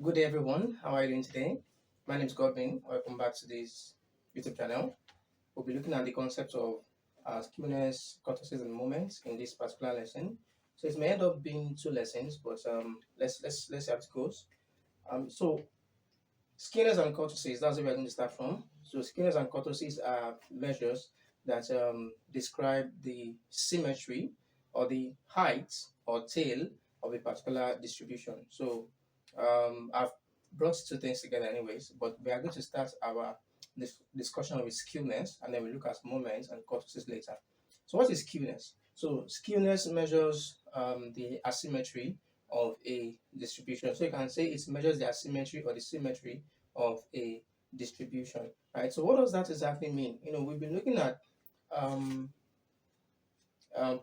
Good day, everyone. How are you doing today? My name is Godwin. Welcome back to this YouTube channel. We'll be looking at the concept of skewness, kurtosis, and moments in this particular lesson. So it may end up being two lessons, but let's see how it goes. So skewness and kurtosis. That's where we're going to start from. So skewness and kurtosis are measures that describe the symmetry or the height or tail of a particular distribution. So I've brought two things together anyways, but we are going to start our discussion with skewness, and then we look at moments and kurtosis later. So what is skewness? So skewness measures the asymmetry of a distribution. So you can say it measures the asymmetry or the symmetry of a distribution, right? So what does that exactly mean? We've been looking at um,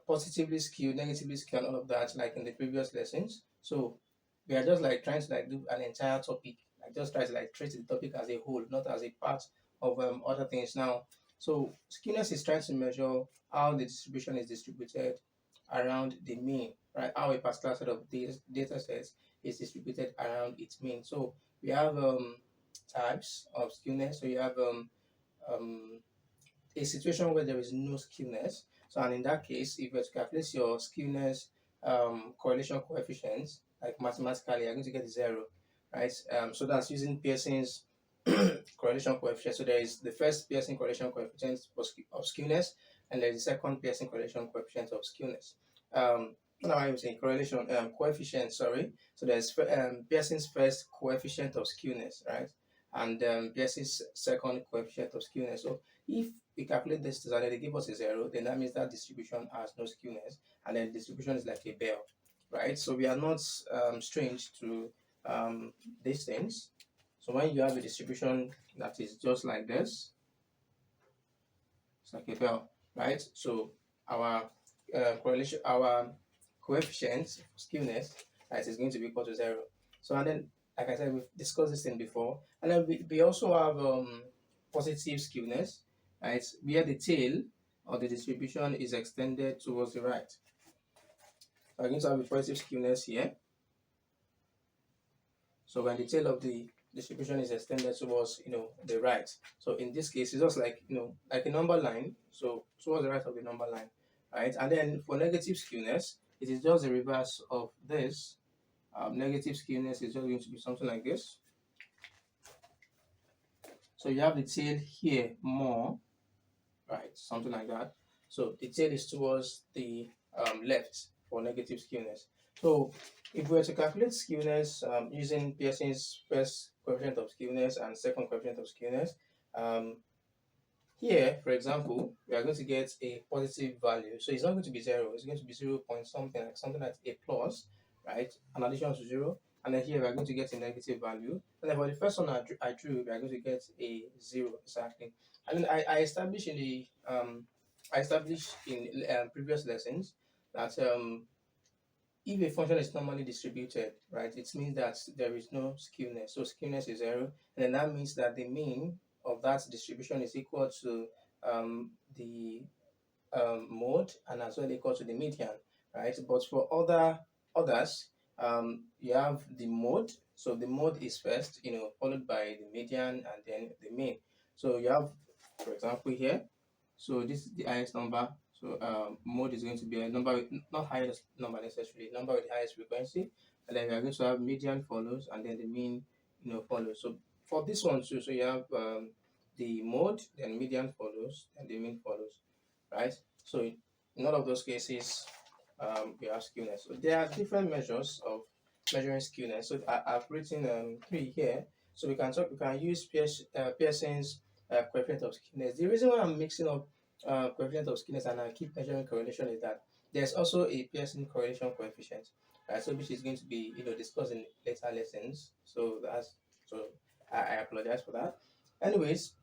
positively skewed, negatively skewed, and all of that, like in the previous lessons. So we are just like trying to like do an entire topic, like just try to like treat the topic as a whole, not as a part of other things. Now, so skewness is trying to measure how the distribution is distributed around the mean, right? How a particular set of data sets is distributed around its mean. So we have types of skewness. So you have um, a situation where there is no skewness. So, and in that case, if you were to calculate your skewness correlation coefficients, like mathematically, you're going to get zero, right? So that's using Pearson's correlation coefficient. So there is the first Pearson correlation coefficient of skewness, and there is the second Pearson correlation coefficient of skewness. Now I'm saying correlation coefficient. Sorry. So there's Pearson's first coefficient of skewness, right? And Pearson's second coefficient of skewness. So if we calculate this and then they give us a zero, then that means that distribution has no skewness, and then distribution is like a bell, right? So we are not strange to these things. So when you have a distribution that is just like this, it's like a bell, right? So our correlation, our coefficient for skewness, right, is going to be equal to zero. So and then, like I said, we've discussed this thing before, and then we also have positive skewness, right, where the tail of the distribution is extended towards the right. So I'm going to have a positive skewness here. So when the tail of the distribution is extended towards the right. So in this case, it's just like like a number line. So towards the right of the number line, right? And then for negative skewness, it is just the reverse of this. Negative skewness is just going to be something like this. So you have the tail here more, right? Something like that. So the tail is towards the left for negative skewness. So if we were to calculate skewness using Pearson's first coefficient of skewness and second coefficient of skewness, here, for example, we are going to get a positive value. So it's not going to be zero. It's going to be 0 point something, like something like a plus, right? An addition to zero. And then here we are going to get a negative value. And then for the first one I drew, we are going to get a zero exactly. And then I established in the previous lessons that if a function is normally distributed, right, it means that there is no skewness. So skewness is zero, and then that means that the mean of that distribution is equal to the mode, and as well equal to the median, right? But for others, you have the mode. So the mode is first, followed by the median and then the mean. So you have, for example, here. So this is the highest number. So mode is going to be a number with not highest number necessarily, number with the highest frequency, and then we are going to have median follows, and then the mean, follows. So for this one too, so you have the mode, then median follows, and the mean follows, right? So in all of those cases, we have skewness. So there are different measures of measuring skewness. So I've written three here. So we can use Pearson's coefficient of skewness. The reason why I'm mixing up coefficient of skewness and I keep measuring correlation is that there's also a Pearson correlation coefficient, right? So which is going to be discussed in later lessons. So I apologize for that. Anyways,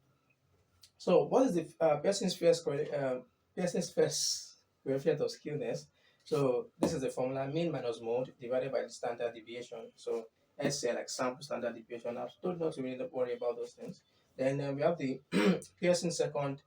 so what is the Pearson's first coefficient of skewness? So this is the formula: mean minus mode divided by the standard deviation. So let's say like sample standard deviation. I've told not to really worry about those things. Then we have the Pearson second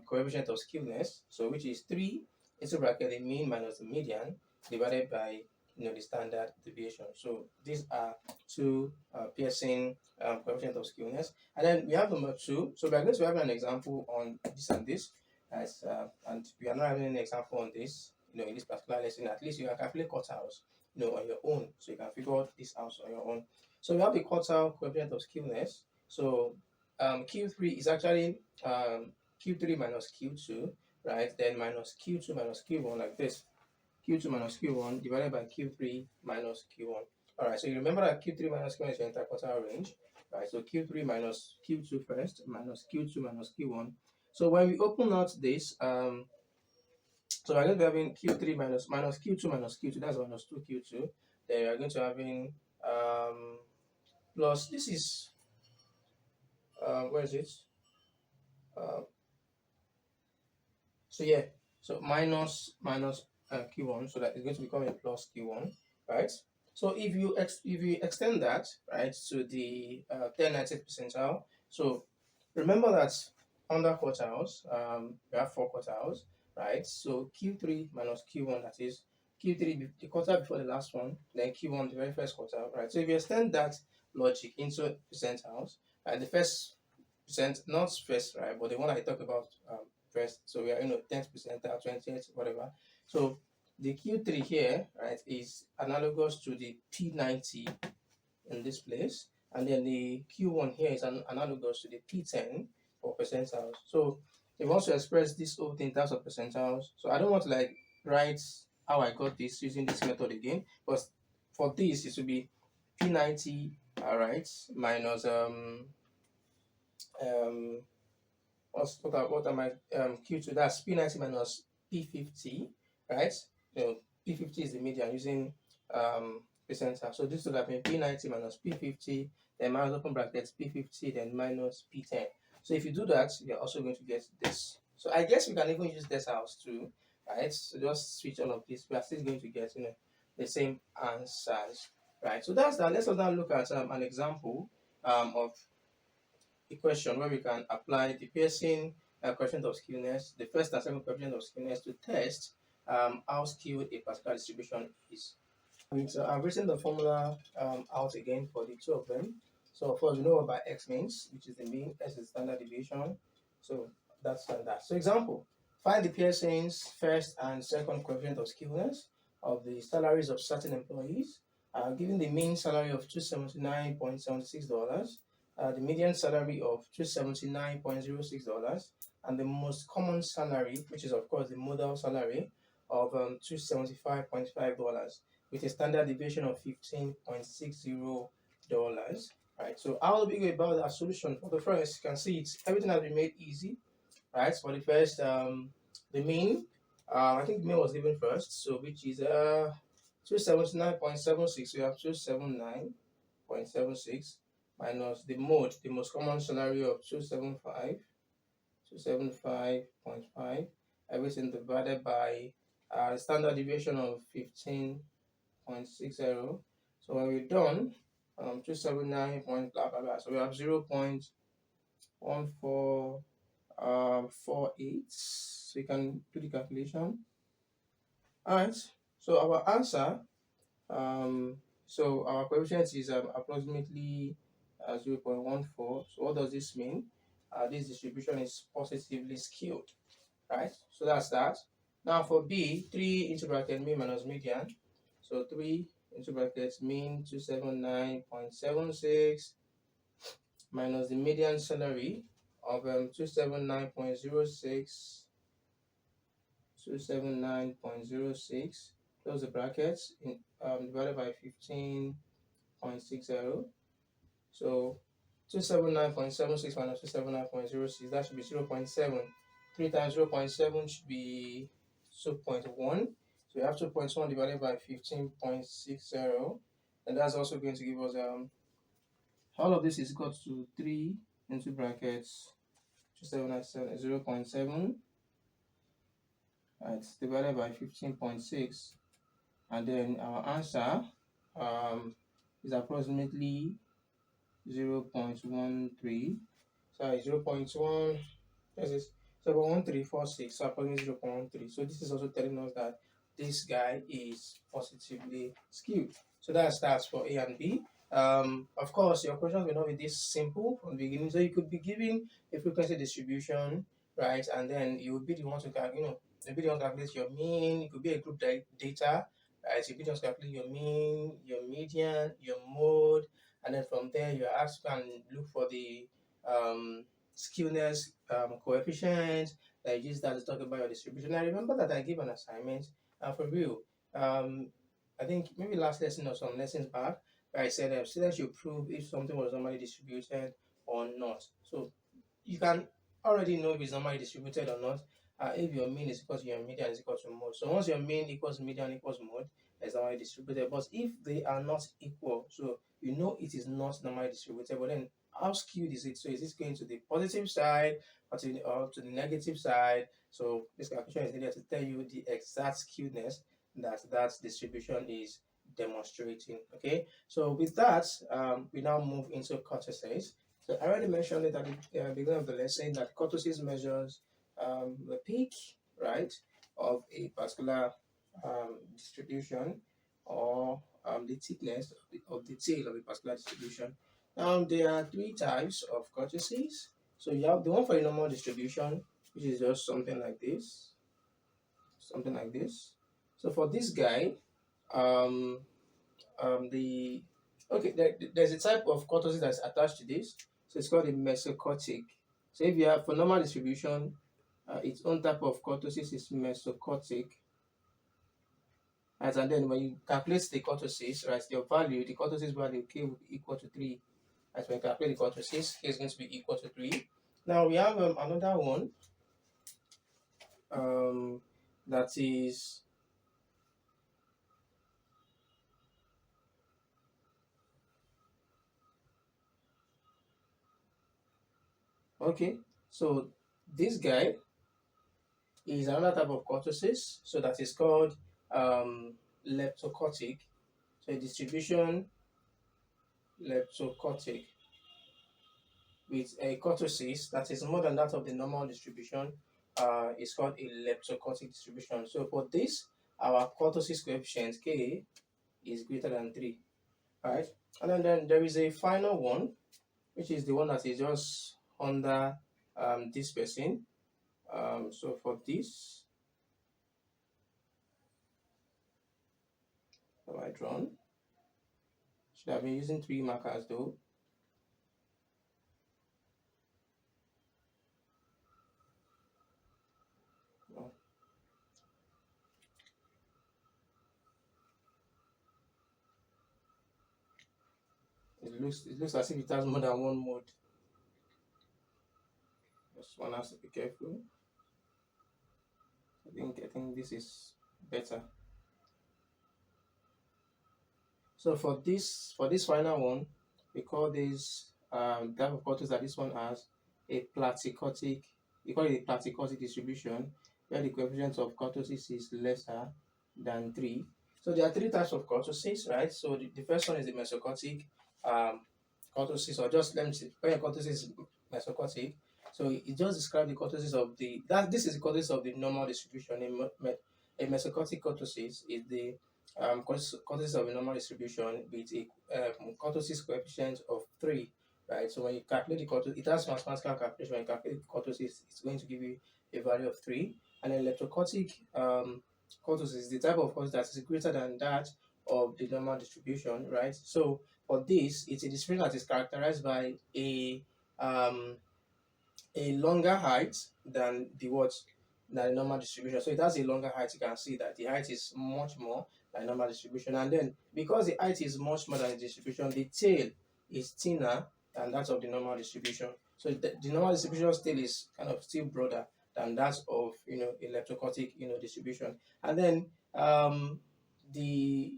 coefficient of skewness, so which is 3 into bracket the mean minus the median divided by the standard deviation. So these are two Pearson coefficient of skewness. And then we have number two. So we are going to have an example on this and this. As and we are not having an example on this, in this particular lesson. At least you can calculate quartiles, on your own. So you can figure this out on your own. So we have the quartile coefficient of skewness. So Q3 is actually Q3 minus Q2, right? Then minus Q2 minus Q1 like this. Q2 minus Q1 divided by Q3 minus Q1. All right, so you remember that Q3 minus Q1 is your interquartile range, right? So Q3 minus Q2 first, minus Q2 minus Q1. So when we open out this, so we're going to be having Q3 minus Q2 minus Q2, that's minus 2Q2. Then we're going to having plus, this is, where is it? Uh, So yeah, so minus Q1, so that is going to become a plus Q1, right? So if you extend that, right, to the 10/90th percentile, so remember that under quartiles, we have four quartiles, right? So Q3 minus Q1, that is Q3 the quartile before the last one, then Q1 the very first quartile, right? So if you extend that logic into percentiles, the first percent, not first, right, but the one I talk about first. So we are 10th percentile, 20th, whatever. So the Q3 here, right, is analogous to the P90 in this place, and then the Q1 here is analogous to the P10 for percentiles. So if you want to express this whole thing in terms of percentiles, so I don't want to like write how I got this using this method again, but for this it will be P90, all right, minus um what am I Q2, that's P90 minus P50, right? P50 is the median using percentile. So this would have been P90 minus P50, then minus open brackets P50, then minus P10. So if you do that, you're also going to get this. So I guess we can even use this house too, right? So just switch all of this. We are still going to get the same answers, right? So that's that. Let's now look at an example of a question where we can apply the Pearson coefficient of skewness, the first and second coefficient of skewness, to test how skewed a particular distribution is. So I've written the formula out again for the two of them. So of course we know what x means, which is the mean, s is standard deviation. So that's that. So example, find the Pearson's first and second coefficient of skewness of the salaries of certain employees, given the mean salary of $279.76, the median salary of $279.06, and the most common salary, which is of course the modal salary, of $275.5, with a standard deviation of $15.60. Right. So how do we go about our solution? For the first, you can see it's everything has been made easy. Right. For the first, the mean, I think the mean was given first, so which is 279.76. We have 279.76 minus the mode, the most common salary of 275.5, everything divided by standard deviation of 15.60. So when we're done, 279 point blah blah blah. So we have 0.1448. So you can do the calculation. Alright, so our answer, so our coefficient is approximately 0.14. So what does this mean? This distribution is positively skewed, right? So that's that. Now for B, 3 into bracket mean minus median. So 3 into brackets mean 279.76 minus the median salary of 279.06, 279.06, close the brackets, divided by 15.60. So 279.76 minus 279.06, that should be 0.7. 3 times 0.7 should be 2.1. So we have 2.1 divided by 15.60, and that's also going to give us all of this is equal to 3 into brackets 279 0.7, right, divided by 15.6, and then our answer is approximately 0.13. Sorry, 0.1, this is 0.1346, so approximately 0.13. So this is also telling us that this guy is positively skewed. So that's for A and B. Of course, your questions will not be this simple from the beginning. So you could be given a frequency distribution, right? And then you will be the one to you be the one to calculate your mean. It could be a group data, right? You be the one to calculate your mean, your median, your mode, and then from there you are asked to go and look for the um, skewness coefficient. I use that to talk about your distribution. I remember that I gave an assignment, and for real, um, I think maybe last lesson or some lessons back, where I said students should prove if something was normally distributed or not. So you can already know if it's normally distributed or not. If your mean is equal to your median is equal to mode. So once your mean equals median equals mode, it's normally distributed. But if they are not equal, so you know it is not normally distributed. But then how skewed is it? So is this going to the positive side or to the negative side? So this calculation is needed to tell you the exact skewness that distribution is demonstrating. Okay. So with that, we now move into kurtosis. So I already mentioned it at the beginning of the lesson that kurtosis measures the peak, right, of a particular distribution or the thickness of the tail of a particular distribution. There are three types of kurtosis. So you have the one for a normal distribution, which is just something like this. So for this guy, um, the okay, there's a type of kurtosis that's attached to this, so it's called a mesocortic. So if you have for normal distribution, its own type of kurtosis is mesocortic. Right, and then when you calculate the kurtosis, right, your value, the kurtosis value k will be equal to 3. As when you calculate the kurtosis, k is going to be equal to 3. Now we have another one that is okay. So this guy is another type of kurtosis, so that is called leptokurtic. So a distribution leptokurtic with a kurtosis that is more than that of the normal distribution is called a leptokurtic distribution. So for this, our kurtosis coefficient k is greater than 3, right? And then there is a final one, which is the one that is just under this person. So for this, have I drawn? Should have been using 3 markers though. No. It looks as if it has more than one mode. Just one has to be careful. I think this is better. So for this final one, we call this type of kurtosis that this one has a platykurtic. We call it a platykurtic distribution, where the coefficient of kurtosis is lesser than 3. So there are 3 types of kurtosis, right? So the first one is the mesocortic um, kurtosis, or just let me say, when your kurtosis is mesocortic, so it just describes the kurtosis of the this is the kurtosis of the normal distribution. A mesocortic kurtosis is the kurtosis of a normal distribution with a kurtosis coefficient of 3, right? So when you calculate the kurtosis, it has mathematical calculation. When you calculate the kurtosis, it's going to give you a value of 3. And then leptokurtic kurtosis is the type of kurtosis that is greater than that of the normal distribution, right? So for this, it's a distribution that is characterized by um, a longer height than the normal distribution. So it has a longer height. You can see that the height is much more than normal distribution. And then because the height is much more than the distribution, the tail is thinner than that of the normal distribution. So the normal distribution tail is kind of still broader than that of a leptokurtic distribution. And then the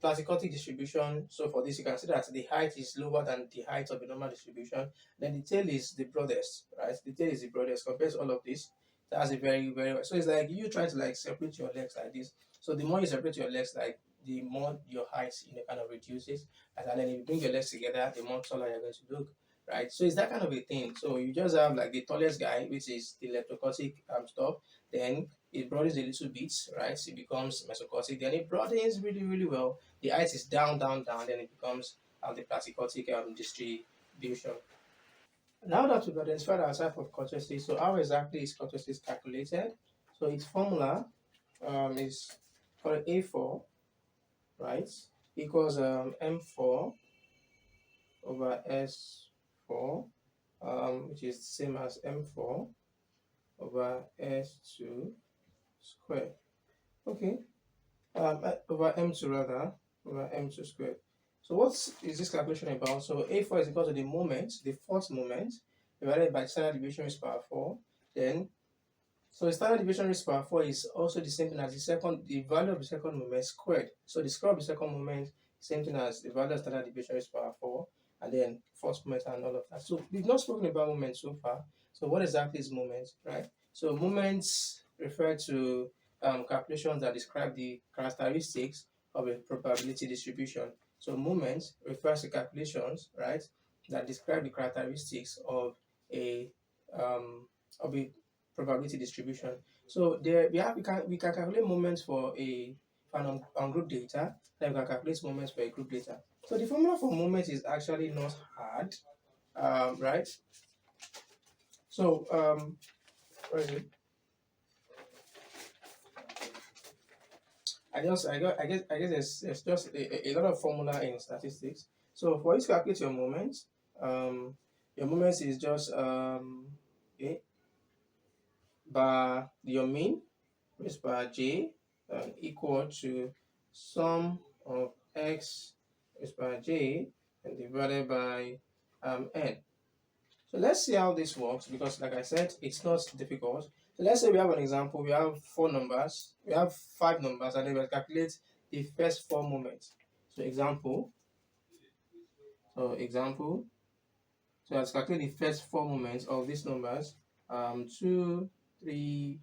platykurtic distribution. So for this, you can see that the height is lower than the height of the normal distribution. Then the tail is the broadest, right? The tail is the broadest compared to all of this. That's a very, very, so it's like you trying to like separate your legs like this. So the more you separate your legs, like the more your height kind of reduces. And then if you bring your legs together, the more taller you're going to look, right? So it's that kind of a thing. So you just have like the tallest guy, which is the leptokurtic stuff. Then it broadens a little bit, right? It becomes mesocortic. Then it broadens really, really well. The height is down, down, down. Then it becomes the platycortic distribution. Now that we've identified our type of kurtosis, so how exactly is kurtosis calculated? So its formula is called A4, right? Equals M4 over S4, which is the same as M4 over S2 squared. Okay, over M2 rather, over M2 squared. So what is this calculation about? So A4 is equal to the moment, the fourth moment, divided by standard deviation raised to power 4. Then, so the standard deviation raised to power 4 is also the same thing as the value of the second moment squared. So the square of the second moment, same thing as the value of standard deviation raised to power 4, and then fourth moment and all of that. So we've not spoken about moment so far. So what exactly is moment, right? So moments refer to calculations that describe the characteristics of a probability distribution. So moments refers to calculations, right, that describe the characteristics a of a probability distribution. So there we can calculate moments for an ungroup data, then we can calculate moments for a group data. So the formula for moments is actually not hard, right? So where is it? I guess there's just a lot of formula in statistics. So for you to calculate your moments is just okay, by your mean raised by j equal to sum of x raised by j and divided by n. So let's see how this works, because like I said, it's not difficult. So let's say we have an example, we have we have 5 numbers, and then we'll calculate the first 4 moments. So example, so let's calculate the first 4 moments of these numbers, 2, 3,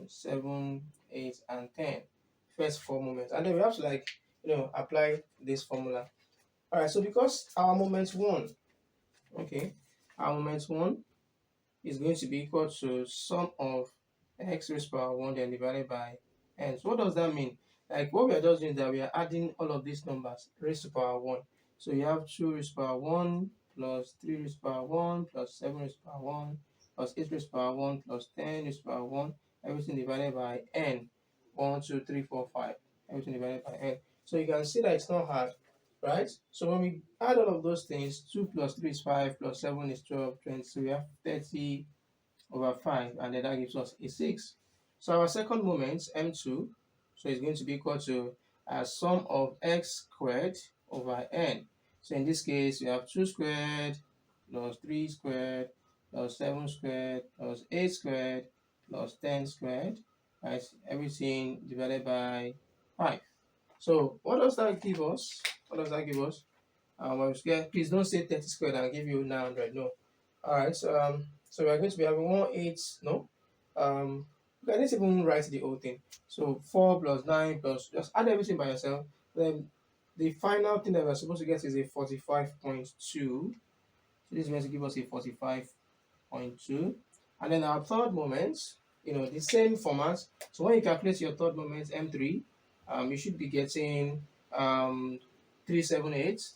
7, 8, and 10. First 4 moments. And then we have to apply this formula. Alright, so because our moment 1, okay, our moment 1 is going to be equal to sum of x raised to power 1 then divided by n. So what does that mean? Like what we are just doing is that we are adding all of these numbers raised to power 1. So you have 2 raised to power 1 plus 3 raised to power 1 plus 7 raised to power 1 plus 8 raised to power 1 plus 10 raised to power 1, everything divided by n. 1, 2, 3, 4, 5, everything divided by n. So you can see that it's not hard, right? So when we add all of those things, 2 plus 3 is 5 plus 7 is 12, 20, so we have 30 over 5, and then that gives us a 6. So our second moment, m2, so it's going to be equal to a sum of x squared over n. So in this case, we have 2 squared plus 3 squared plus 7 squared plus 8 squared plus 10 squared, right? Everything divided by 5. So what does that give us? What does that give us? Please don't say 30 squared and I'll give you 900. No. Alright, so we're going to be having 1 8, no? Let's even write the whole thing. So 4 plus 9 plus, just add everything by yourself. Then the final thing that we're supposed to get is a 45.2. So this is going to give us a 45.2. And then our third moment, the same format. So when you calculate your third moment, M3, you should be getting 378,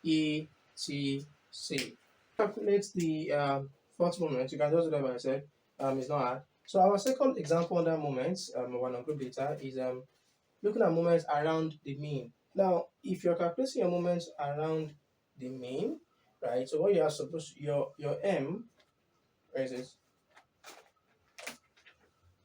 ETC. Calculate the fourth moment. You can just do that by yourself. It's not hard. So our second example under moments, one on group data, is looking at moments around the mean. Now, if you're calculating your moments around the mean, right? So what you are supposed your m, where is it?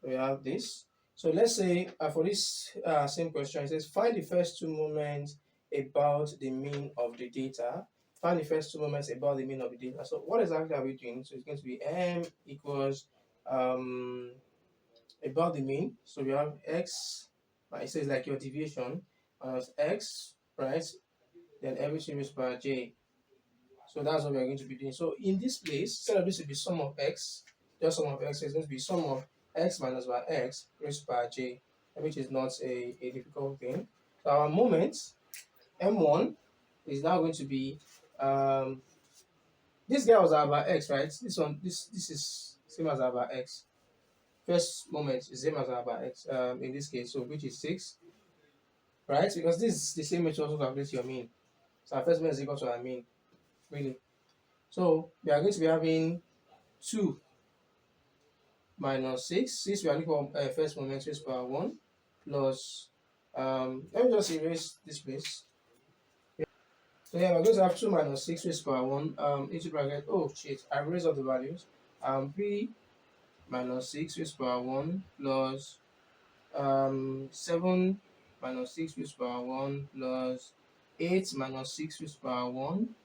We have this. So let's say for this same question, it says find the first 2 moments about the mean of the data. Find the first 2 moments about the mean of the data. So what exactly are we doing? So it's going to be m equals about the mean. So we have x, it says like your deviation minus x, right? Then everything raised by j. So that's what we're going to be doing. So in this place, instead of this to be sum of x, just sum of x, it's going to be sum of x minus by x raised by j, which is not a difficult thing. So our moment m1 is now going to be this guy was our x, right? This is same as our x. first moment is same as our bar x in this case, so which is 6, right? Because this is the same method to calculate your mean. So our first moment is equal to our mean, really. So we are going to be having 2 minus 6. Since we are looking for first moment raised power 1 plus, let me just erase this place. So yeah, we're going to have 2 minus 6 raised power 1 into bracket. Oh shit, I raised all the values. 3 minus 6 raised power 1 plus 7 minus 6 raised power 1 plus 8 minus 6 raised power 1,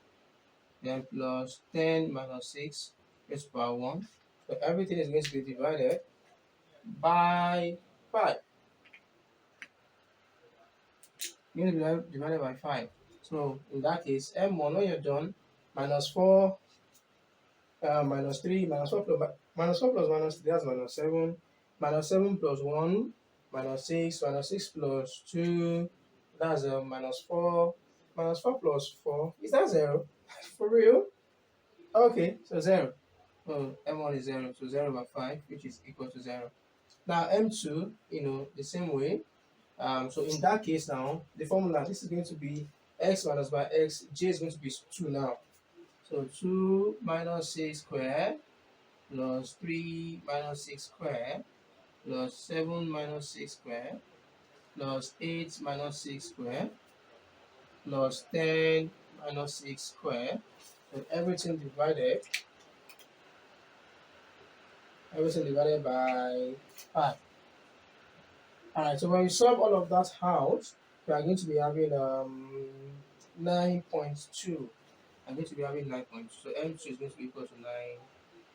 then plus 10 minus 6 raised power 1. So everything is going to be divided by 5. You're going to be divided by 5. So in that case, M1, when you're done, minus 4, minus 3, minus 4 plus minus 3, that's minus 7, minus 7 plus 1, minus 6 plus 2, that's minus 4, minus 4 plus 4, is that 0? For real? Okay, so 0. So M1 is 0, so 0 by 5, which is equal to 0. Now M2, the same way. So in that case now, the formula, this is going to be x minus by x, j is going to be 2 now. So 2 minus 6 square plus 3 minus 6 square plus 7 minus 6 square plus 8 minus 6 square plus 10 minus 6 square. So everything divided by 5. Alright, so when we solve all of that out, we are going to be having 9.2. I'm going to be having 9.2. So M2 is going to be equal to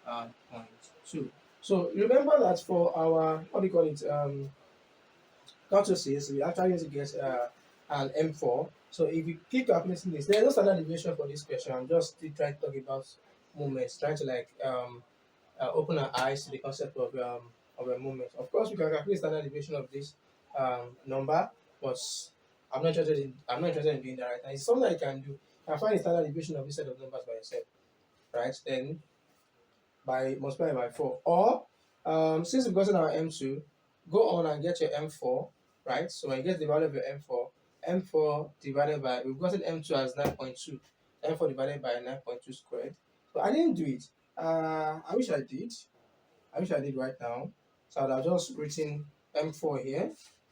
9.2. So remember that for our, what do you call it, kurtosis, we actually need to get an M4. So if you keep calculating this, there's no standard deviation for this question. I'm just still trying to talk about movements, trying to like open our eyes to the concept of a movement. Of course, we can calculate standard deviation of this number, but I'm not interested in doing that right now. It's something that you can do. You can find the standard deviation of this set of numbers by yourself, right? Then by multiplying by 4. Or since we've gotten our M2, go on and get your M4, right? So when you get the value of your M4 divided by, we've gotten M2 as 9.2, M4 divided by 9.2 squared. So I didn't do it. I wish I did. I wish I did right now. So I'd have just written M4 here.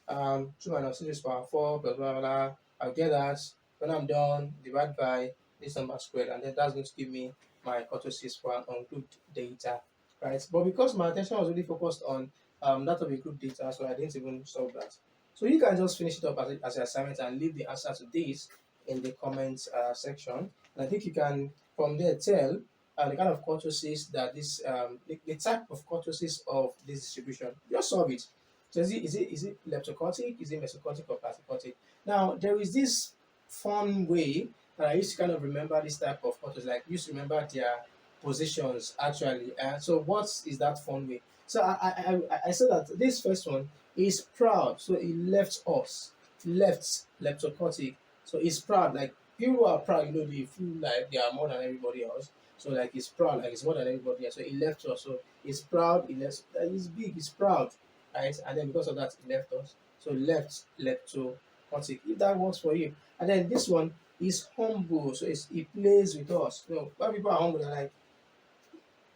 2 minus 6 power 4 plus blah, blah, blah. I'll get that. When I'm done, divide by this number squared, and then that's going to give me my kurtosis for an ungrouped data, right? But because my attention was really focused on that of a group data, so I didn't even solve that. So you can just finish it up as an assignment and leave the answer to this in the comments section. And I think you can, from there, tell the kind of kurtosis that this, the type of kurtosis of this distribution. Just solve it. So is it leptokurtic? Is it mesokurtic or platykurtic? Now there is this fun way that I used to kind of remember this type of kurtosis, like used to remember their positions actually. So what is that fun way? So I said that this first one is proud, so it left us, left leptokurtic. So it's proud, like people who are proud, they feel like they are more than everybody else. So like it's proud, like it's more than everybody else. So it left us. So it's proud, it's big, it's proud, right? And then because of that, it left us. So left leptokurtic. If that works for you. And then this one is humble. So it plays with us. When people are humble, they're like,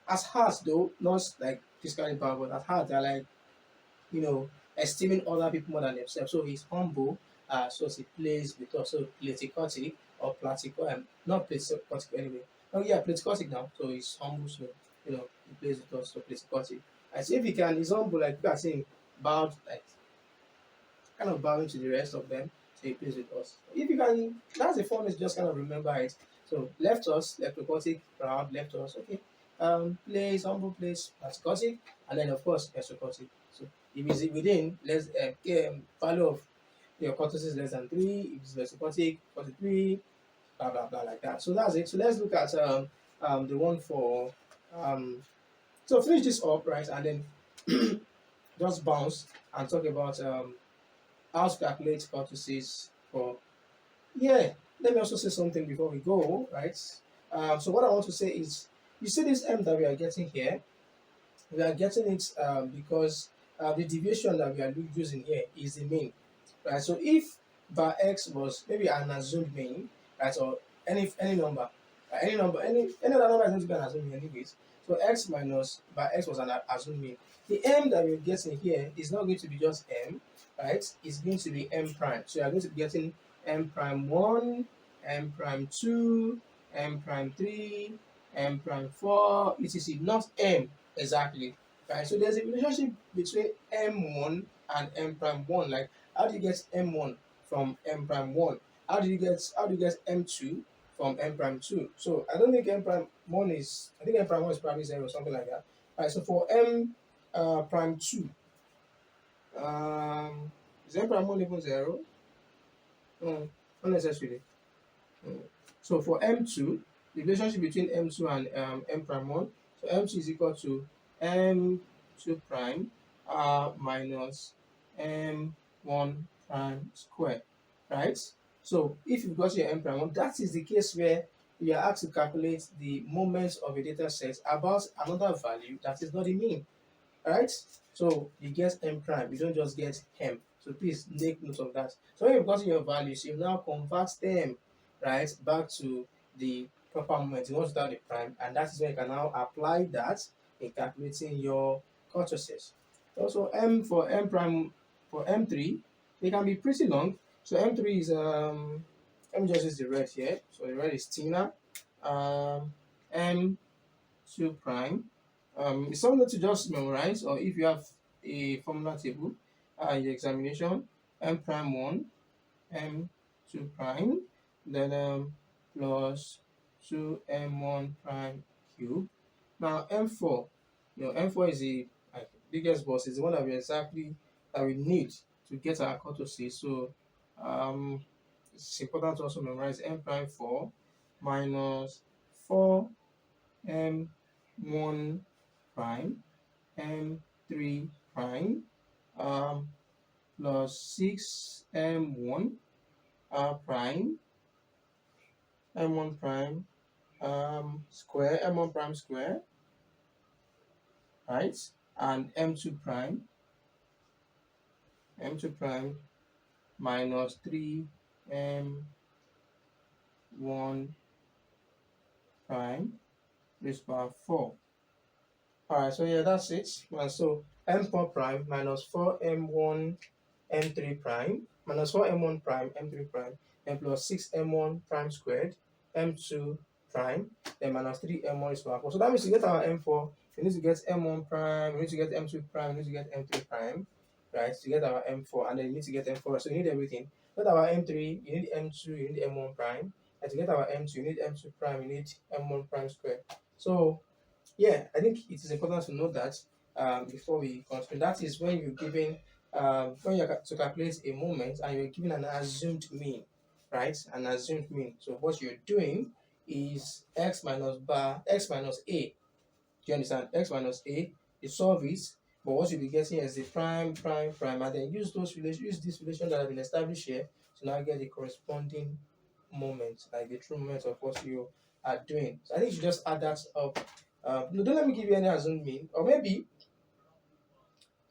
as hearts though, not like physically power, but at heart they're like, esteeming other people more than themselves. So he's humble, so he plays with us. So platycotic or platico, not platycotic anyway. Oh yeah, platycotic now. So he's humble, so he plays with us. So platycotic. I see if he can, he's humble, like you are saying, bowed, like kind of bowing to the rest of them. So he plays with us. If you can, that's the fun is just kind of remember it. So left us, leptocotic, proud, left us, okay. Plays, humble plays, platycotic, and then of course mesocotic. So if it's within less value of your kurtosis less than 3, if it's mesocotic, 43, blah blah blah like that. So that's it. So let's look at the one for so finish this up, right, and then just bounce and talk about how to calculate kurtosis for. Yeah, let me also say something before we go, right? So what I want to say is, you see this m that we are getting here, We are getting it because the deviation that we are using here is the mean, right? So if bar x was maybe an assumed mean, right, or any number, any other number is going to be an assumed mean anyways. So x minus bar x was an assumed mean. The m that we're getting here is not going to be just m, right? It's going to be m prime. So you're going to be getting m prime 1, m prime 2, m prime 3, m prime 4, etc. Not m exactly, right? So there's a relationship between m1 and m prime 1. Like, how do you get m1 from m prime 1? How do you get m2 from m prime 2? So I don't think m prime 1 is, I think m prime 1 is probably 0 or something like that. Right, so for m prime 2, is m prime 1 even 0? No, not necessarily. Mm. So for M2, the relationship between M2 and M prime 1, so M2 is equal to M2 prime minus M1 prime square, right? So if you've got your M prime 1, that is the case where you are asked to calculate the moments of a data set about another value that is not the mean. Alright, so you get m prime, you don't just get m. So please take note of that. So when you've gotten your values, you now convert them, right, back to the proper moment. You want to have the prime, and that is when you can now apply that in calculating your kurtosis. Also, m for m prime for m3, they can be pretty long. So m3 is let me just use the red here. So the red is thinner. M2 prime. It's something to just memorize, or if you have a formula table in your examination, m prime 1, m2 prime, then plus 2m1 prime cube. Now m4, m4 is the biggest boss, is the one that we need to get our kurtosis. So it's important to also memorize m prime 4 minus 4 m1 prime, m3 prime, plus 6m1 prime, m1 prime square, m1 prime square, right? And m2 prime minus 3m1 prime raised to power 4. Alright, so yeah, that's it. And so m4 prime minus 4m1 m3 prime minus 4m1 prime m3 prime and plus 6m1 prime squared m2 prime then minus 3m1 is power 4. So that means to get our m4, we need to get m1 prime, we need to get m2 prime, we need to get m3 prime, right? To get our m4, and then you need to get m4. So you need everything. To get our m3, you need m2, you need m1 prime, and to get our m2, you need m2 prime, you need m1 prime squared. So yeah, I think it is important to know that before we continue. That is when you're giving, when you're to calculate a moment and you're giving an assumed mean, right? An assumed mean. So what you're doing is x minus a. Do you understand? X minus a, you solve it, but what you'll be getting is the prime, prime, prime, and then use this relation that have been established here to now get the corresponding moment, like the true moment of what you are doing. So I think you just add that up. No, don't let me give you any assumed mean, or maybe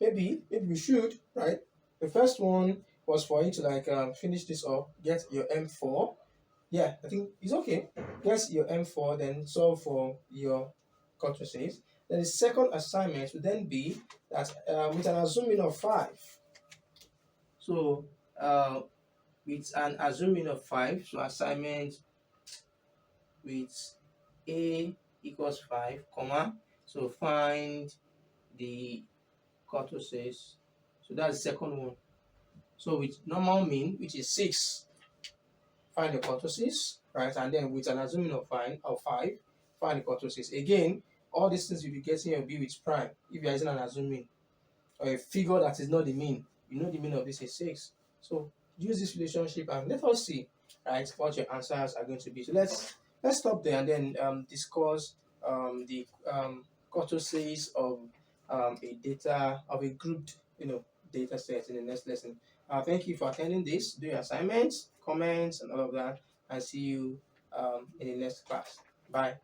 we should, right? The first one was for you to like finish this up, get your M4. Yeah, I think it's okay. Get your M4, then solve for your kurtosis. Then the second assignment would then be that with an assuming of 5. So with an assuming of 5, so assignment with a equals 5, comma. So find the kurtosis. So that's the second one. So with normal mean, which is 6, find the kurtosis, right? And then with an assuming of 5, find the kurtosis. Again, all these things you'll be getting will be with prime if you're using an assuming or a figure that is not the mean. You know the mean of this is 6. So use this relationship and let us see, right, what your answers are going to be. So let's stop there and then discuss the kurtosis of a grouped data set in the next lesson. Thank you for attending this. Do your assignments, comments, and all of that, and see you in the next class. Bye.